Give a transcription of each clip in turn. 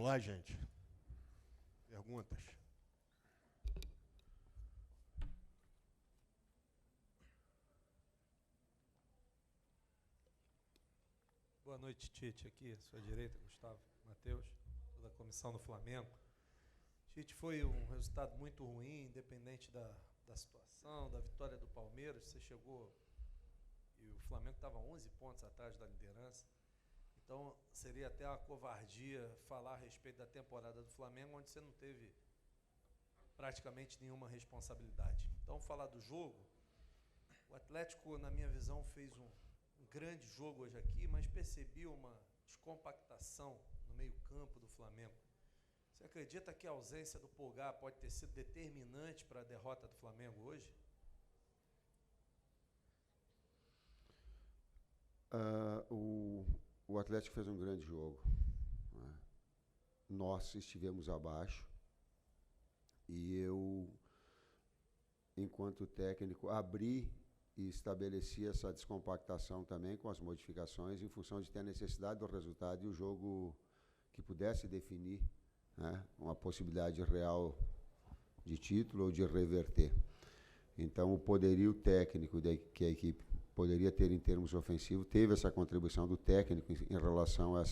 Vamos lá, gente. Perguntas. Boa noite, Tite. Aqui, à sua direita, Gustavo Matheus, toda a comissão do Flamengo. Tite, foi um resultado muito ruim, independente da situação, da vitória do Palmeiras. Você chegou e o Flamengo estava 11 pontos atrás da liderança. Então, seria até uma covardia falar a respeito da temporada do Flamengo, onde você não teve praticamente nenhuma responsabilidade. Então, falar do jogo, o Atlético, na minha visão, fez um grande jogo hoje aqui, mas percebi uma descompactação no meio-campo do Flamengo. Você acredita que a ausência do Pulgar pode ter sido determinante para a derrota do Flamengo hoje? O Atlético fez um grande jogo, né? Nós estivemos abaixo e eu, enquanto técnico, abri e estabeleci essa descompactação também com as modificações em função de ter a necessidade do resultado e o jogo que pudesse definir, né, uma possibilidade real de título ou de reverter. Então, o poderio técnico que a equipe poderia ter em termos ofensivos teve essa contribuição do técnico em relação a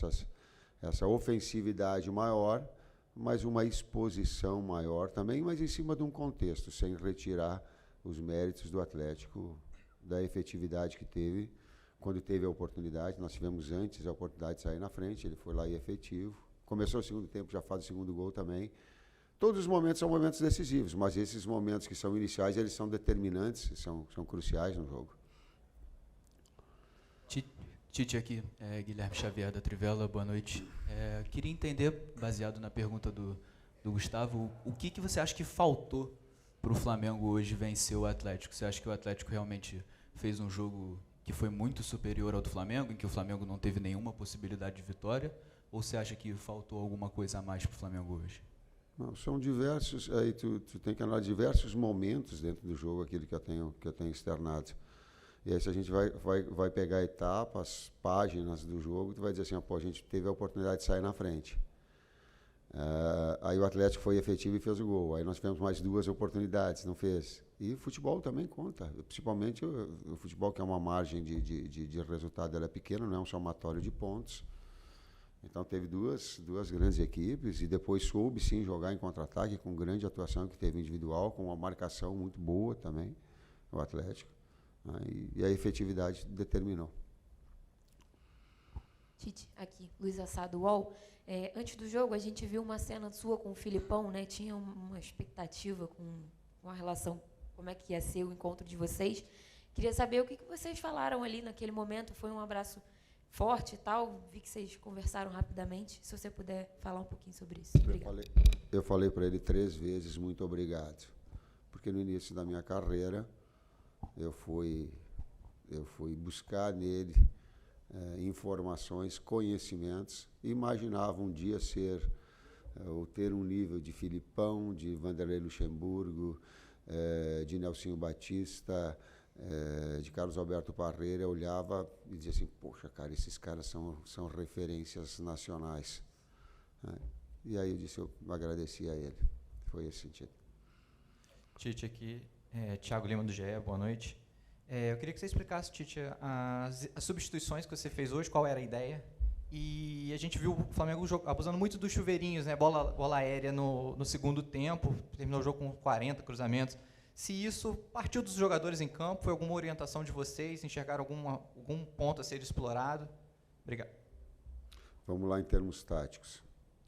essa ofensividade maior, mas uma exposição maior também, mas em cima de um contexto, sem retirar os méritos do Atlético, da efetividade que teve, quando teve a oportunidade. Nós tivemos antes a oportunidade de sair na frente, ele foi lá e efetivo. Começou o segundo tempo, já faz o segundo gol também. Todos os momentos são momentos decisivos, mas esses momentos que são iniciais, eles são determinantes, são cruciais no jogo. Tite aqui, Guilherme Xavier da Trivela, boa noite. Queria entender, baseado na pergunta do Gustavo, o que você acha que faltou para o Flamengo hoje vencer o Atlético? Você acha que o Atlético realmente fez um jogo que foi muito superior ao do Flamengo, em que o Flamengo não teve nenhuma possibilidade de vitória? Ou você acha que faltou alguma coisa a mais para o Flamengo hoje? Não, são diversos, aí tu tem que analisar diversos momentos dentro do jogo, aquilo que eu tenho externado. E aí, se a gente vai pegar etapas, páginas do jogo, tu vai dizer assim, pô, a gente teve a oportunidade de sair na frente. Aí o Atlético foi efetivo e fez o gol. Aí nós tivemos mais 2 oportunidades, não fez. E o futebol também conta, principalmente o futebol, que é uma margem de resultado, ela é pequena, não é um somatório de pontos. Então teve duas grandes equipes e depois soube sim jogar em contra-ataque com grande atuação que teve individual, com uma marcação muito boa também, o Atlético. E a efetividade determinou. Tite, aqui, Luiz Assado, UOL. Antes do jogo, a gente viu uma cena sua com o Filipão, né? Tinha uma expectativa com a relação, como é que ia ser o encontro de vocês. Queria saber o que vocês falaram ali naquele momento. Foi um abraço forte e tal? Vi que vocês conversaram rapidamente. Se você puder falar um pouquinho sobre isso. Obrigado. Eu falei para ele 3 vezes muito obrigado. Porque no início da minha carreira, eu fui buscar nele informações, conhecimentos, imaginava um dia ou ter um nível de Filipão, de Vanderlei Luxemburgo, de Nelsinho Batista, de Carlos Alberto Parreira. Eu olhava e dizia assim, poxa, cara, esses caras são referências nacionais. E aí eu agradeci a ele. Foi esse sentido. Tite aqui, Thiago Lima do GE, boa noite. Eu queria que você explicasse, Tite, as substituições que você fez hoje, qual era a ideia. E a gente viu o Flamengo abusando muito dos chuveirinhos, né? Bola aérea no segundo tempo, terminou o jogo com 40 cruzamentos. Se isso partiu dos jogadores em campo, foi alguma orientação de vocês, enxergaram algum ponto a ser explorado? Obrigado. Vamos lá em termos táticos.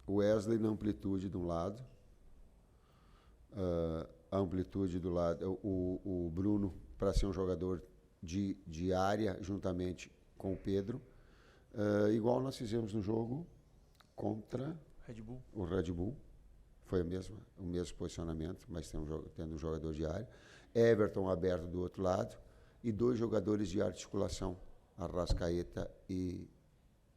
O Wesley na amplitude de um lado, a amplitude do lado, o Bruno para ser um jogador de área, juntamente com o Pedro, igual nós fizemos no jogo contra o Red Bull. Foi o mesmo posicionamento, mas tendo um jogador de área. Everton aberto do outro lado e 2 jogadores de articulação, Arrascaeta e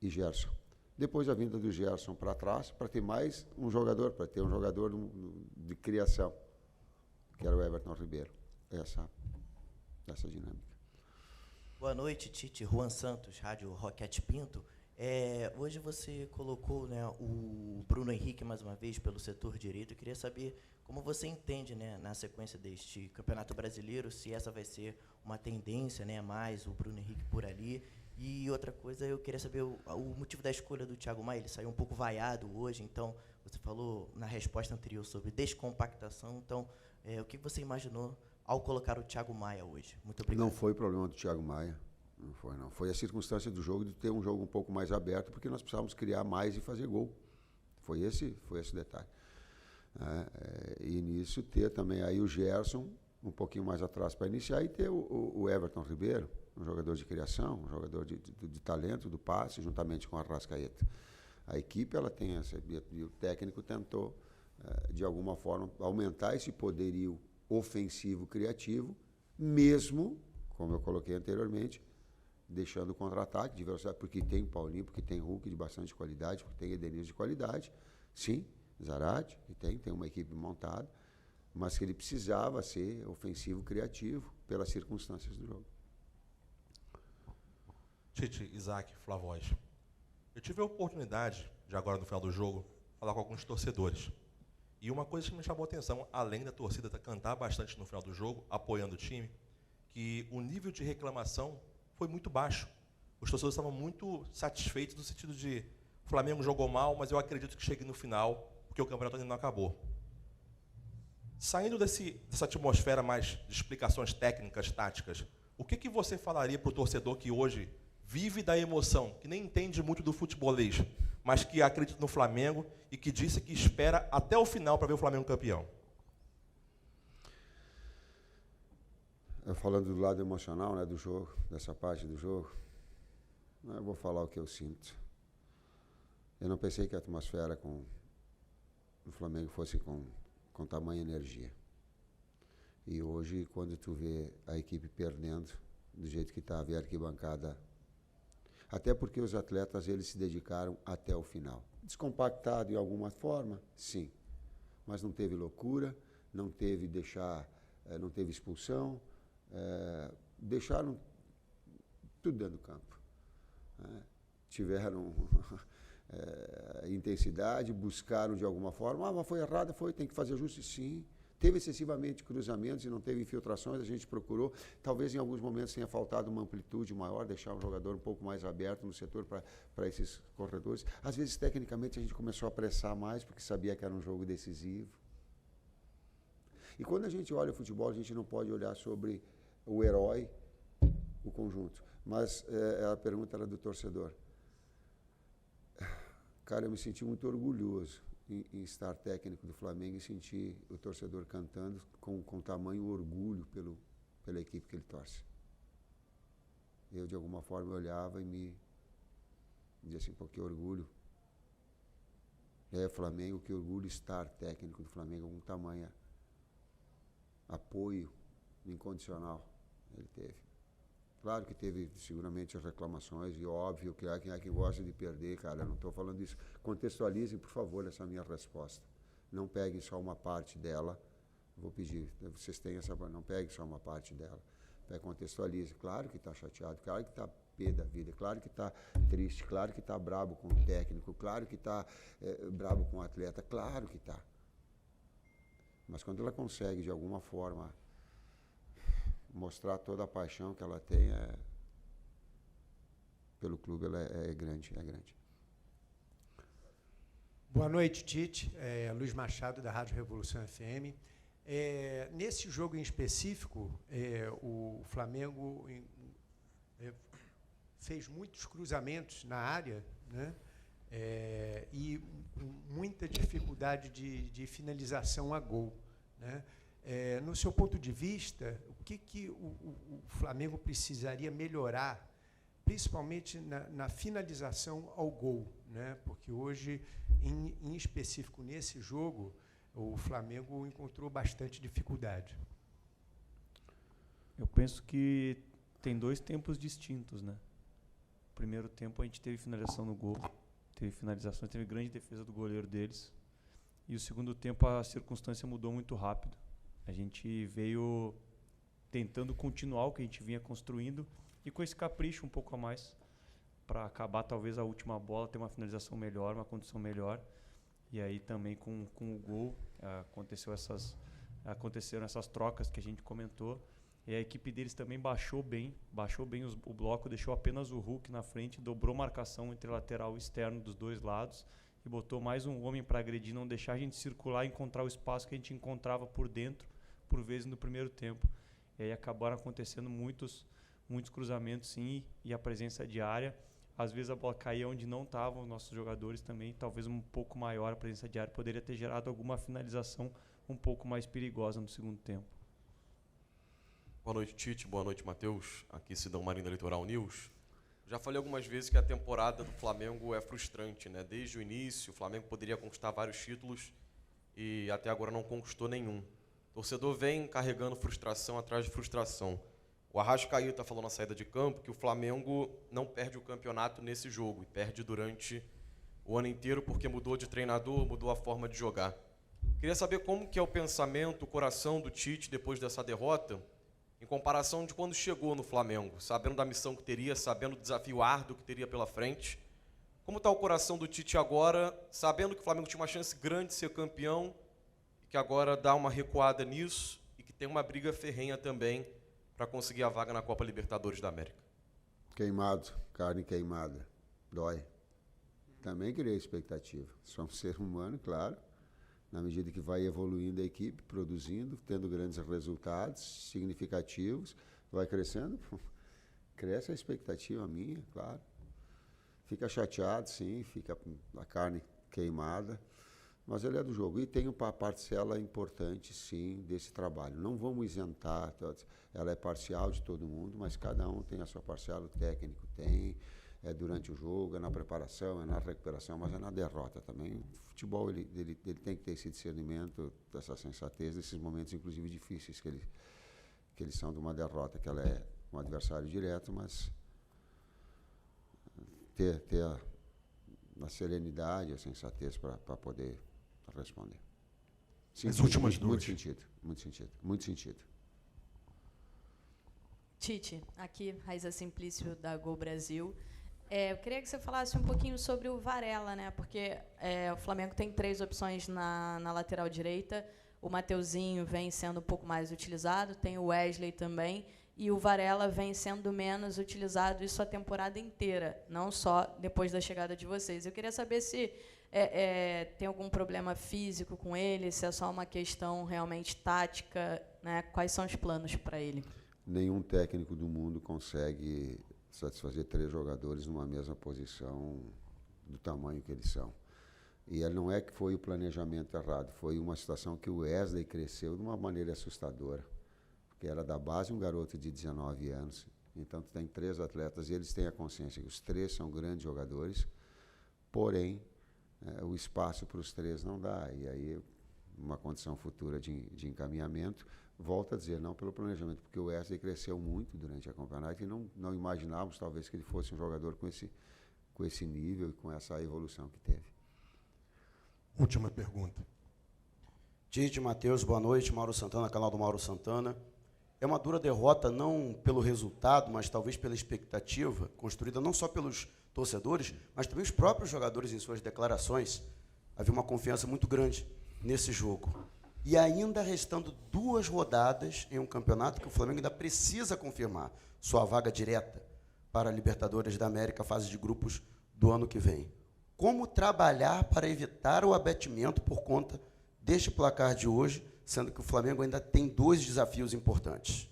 Gerson. Depois a vinda do Gerson para trás, para ter mais um jogador, para ter um jogador de criação, que era o Everton Ribeiro. Essa dinâmica. Boa noite, Tite. Juan Santos, Rádio Roquete Pinto. Hoje você colocou, né, o Bruno Henrique mais uma vez pelo setor direito. Eu queria saber como você entende, né, na sequência deste Campeonato Brasileiro, se essa vai ser uma tendência, né, mais o Bruno Henrique por ali. E outra coisa, eu queria saber o motivo da escolha do Thiago Maia. Ele saiu um pouco vaiado hoje, então você falou na resposta anterior sobre descompactação. Então, o que você imaginou ao colocar o Thiago Maia hoje? Muito obrigado. Não foi problema do Thiago Maia. Não foi, não. Foi a circunstância do jogo de ter um jogo um pouco mais aberto, porque nós precisávamos criar mais e fazer gol. Foi esse o detalhe. E nisso ter também aí o Gerson um pouquinho mais atrás para iniciar e ter o Everton Ribeiro, um jogador de criação, um jogador de talento, do passe, juntamente com a Arrascaeta. A equipe ela tem essa, e o técnico tentou, de alguma forma, aumentar esse poderio ofensivo, criativo, mesmo, como eu coloquei anteriormente, deixando o contra-ataque de velocidade, porque tem Paulinho, porque tem Hulk de bastante qualidade, porque tem Edenilson de qualidade, sim, Zarate, que tem uma equipe montada, mas que ele precisava ser ofensivo, criativo, pelas circunstâncias do jogo. Tite, Isaac, Flavóis. Eu tive a oportunidade, de agora no final do jogo, falar com alguns torcedores. E uma coisa que me chamou a atenção, além da torcida cantar bastante no final do jogo, apoiando o time, que o nível de reclamação foi muito baixo. Os torcedores estavam muito satisfeitos no sentido de o Flamengo jogou mal, mas eu acredito que chegue no final, porque o campeonato ainda não acabou. Saindo dessa atmosfera mais de explicações técnicas, táticas, o que você falaria para o torcedor que hoje vive da emoção, que nem entende muito do futebolês, mas que acredita no Flamengo e que disse que espera até o final para ver o Flamengo campeão? Falando do lado emocional, né, do jogo, dessa parte do jogo, eu vou falar o que eu sinto. Eu não pensei que a atmosfera do Flamengo fosse com tamanha energia. E hoje, quando tu vê a equipe perdendo, do jeito que estava, a arquibancada, até porque os atletas eles se dedicaram até o final. Descompactado de alguma forma, sim, mas não teve loucura, não teve expulsão, deixaram tudo dentro do campo. Tiveram intensidade, buscaram de alguma forma, mas foi errado, tem que fazer ajuste, sim. Teve excessivamente cruzamentos e não teve infiltrações, a gente procurou. Talvez em alguns momentos tenha faltado uma amplitude maior, deixar o jogador um pouco mais aberto no setor para esses corredores. Às vezes, tecnicamente, a gente começou a pressar mais, porque sabia que era um jogo decisivo. E quando a gente olha o futebol, a gente não pode olhar sobre o herói, o conjunto. Mas a pergunta era do torcedor. Cara, eu me senti muito orgulhoso em estar técnico do Flamengo e sentir o torcedor cantando com tamanho orgulho pela equipe que ele torce. Eu, de alguma forma, olhava e me dizia assim, pô, que orgulho. Flamengo, que orgulho estar técnico do Flamengo com tamanho apoio incondicional ele teve. Claro que teve seguramente as reclamações e óbvio que há quem gosta de perder, cara, eu não estou falando isso. Contextualizem, por favor, essa minha resposta. Não peguem só uma parte dela, vou pedir, vocês têm essa, não peguem só uma parte dela. Contextualize, claro que está chateado, claro que está pé da vida, claro que está triste, claro que está brabo com o técnico, claro que está brabo com o atleta, claro que está. Mas quando ela consegue, de alguma forma, mostrar toda a paixão que ela tem pelo clube, ela é grande, é grande. Boa noite, Tite. Luiz Machado, da Rádio Revolução FM. Nesse jogo em específico, o Flamengo fez muitos cruzamentos na área, né? E muita dificuldade de finalização a gol, né? No seu ponto de vista, o que o Flamengo precisaria melhorar, principalmente na finalização ao gol, né? Porque hoje, em específico nesse jogo, o Flamengo encontrou bastante dificuldade. Eu penso que tem dois tempos distintos, né? No primeiro tempo a gente teve finalização no gol, teve finalização, teve grande defesa do goleiro deles. E o segundo tempo a circunstância mudou muito rápido. A gente veio tentando continuar o que a gente vinha construindo e com esse capricho um pouco a mais para acabar talvez a última bola, ter uma finalização melhor, uma condição melhor. E aí também com o gol aconteceram essas trocas que a gente comentou. E a equipe deles também baixou bem o bloco, deixou apenas o Hulk na frente, dobrou marcação entre lateral e externo dos dois lados e botou mais um homem para agredir, não deixar a gente circular e encontrar o espaço que a gente encontrava por dentro, por vezes no primeiro tempo. E aí acabaram acontecendo muitos cruzamentos, sim, e a presença diária. Às vezes a bola caía onde não estavam os nossos jogadores também, talvez um pouco maior a presença diária poderia ter gerado alguma finalização um pouco mais perigosa no segundo tempo. Boa noite, Tite. Boa noite, Matheus. Aqui Sidão Marinho da Litoral News. Já falei algumas vezes que a temporada do Flamengo é frustrante, né? Desde o início, o Flamengo poderia conquistar vários títulos e até agora não conquistou nenhum. O torcedor vem carregando frustração atrás de frustração. O Arrascaeta falou na saída de campo que o Flamengo não perde o campeonato nesse jogo, e perde durante o ano inteiro porque mudou de treinador, mudou a forma de jogar. Queria saber como que é o pensamento, o coração do Tite depois dessa derrota, em comparação de quando chegou no Flamengo, sabendo da missão que teria, sabendo do desafio árduo que teria pela frente. Como está o coração do Tite agora, sabendo que o Flamengo tinha uma chance grande de ser campeão, e que agora dá uma recuada nisso, e que tem uma briga ferrenha também para conseguir a vaga na Copa Libertadores da América? Queimado, carne queimada, dói. Também criei expectativa. Sou um ser humano, claro. Na medida que vai evoluindo a equipe, produzindo, tendo grandes resultados significativos, vai crescendo, cresce a expectativa minha, claro. Fica chateado, sim, fica a carne queimada, mas ele é do jogo. E tem uma parcela importante, sim, desse trabalho. Não vamos isentar, ela é parcial de todo mundo, mas cada um tem a sua parcela, o técnico tem, é durante o jogo, é na preparação, é na recuperação, mas é na derrota também. O futebol ele tem que ter esse discernimento, essa sensatez, nesses momentos, inclusive, difíceis, que eles são de uma derrota, que ela é um adversário direto, mas ter a serenidade, a sensatez para poder responder. Sim, as últimas duas. Muito sentido. Tite, aqui, Raiza Simplício, da Gol Brasil. Eu queria que você falasse um pouquinho sobre o Varela, né? Porque o Flamengo tem 3 opções na lateral direita. O Mateuzinho vem sendo um pouco mais utilizado, tem o Wesley também, e o Varela vem sendo menos utilizado isso a temporada inteira, não só depois da chegada de vocês. Eu queria saber se tem algum problema físico com ele, se é só uma questão realmente tática, né? Quais são os planos para ele? Nenhum técnico do mundo consegue satisfazer 3 jogadores numa mesma posição do tamanho que eles são. E não é que foi o planejamento errado, foi uma situação que o Wesley cresceu de uma maneira assustadora, porque era da base um garoto de 19 anos. Então, tu tem 3 atletas e eles têm a consciência que os 3 são grandes jogadores, porém, o espaço para os 3 não dá. E aí, uma condição futura de encaminhamento, volto a dizer, não pelo planejamento, porque o Wesley cresceu muito durante a campeonato e não imaginávamos, talvez, que ele fosse um jogador com esse nível e com essa evolução que teve. Última pergunta. Tite, Matheus, boa noite. Mauro Santana, canal do Mauro Santana. É uma dura derrota, não pelo resultado, mas talvez pela expectativa, construída não só pelos torcedores, mas também os próprios jogadores em suas declarações. Havia uma confiança muito grande nesse jogo. E ainda restando 2 rodadas em um campeonato que o Flamengo ainda precisa confirmar sua vaga direta para a Libertadores da América, fase de grupos do ano que vem. Como trabalhar para evitar o abatimento por conta deste placar de hoje, sendo que o Flamengo ainda tem 2 desafios importantes?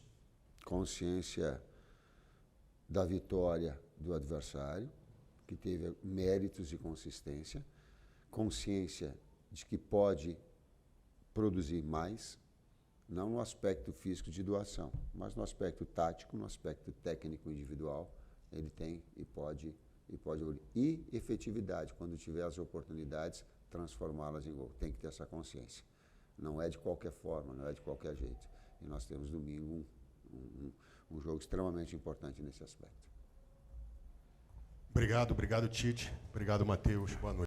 Consciência da vitória do adversário, que teve méritos e consistência, consciência de que pode produzir mais, não no aspecto físico de doação, mas no aspecto tático, no aspecto técnico individual, ele tem e pode evoluir. E efetividade, quando tiver as oportunidades, transformá-las em gol. Tem que ter essa consciência. Não é de qualquer forma, não é de qualquer jeito. E nós temos domingo um jogo extremamente importante nesse aspecto. Obrigado, Tite. Obrigado, Matheus. Boa noite.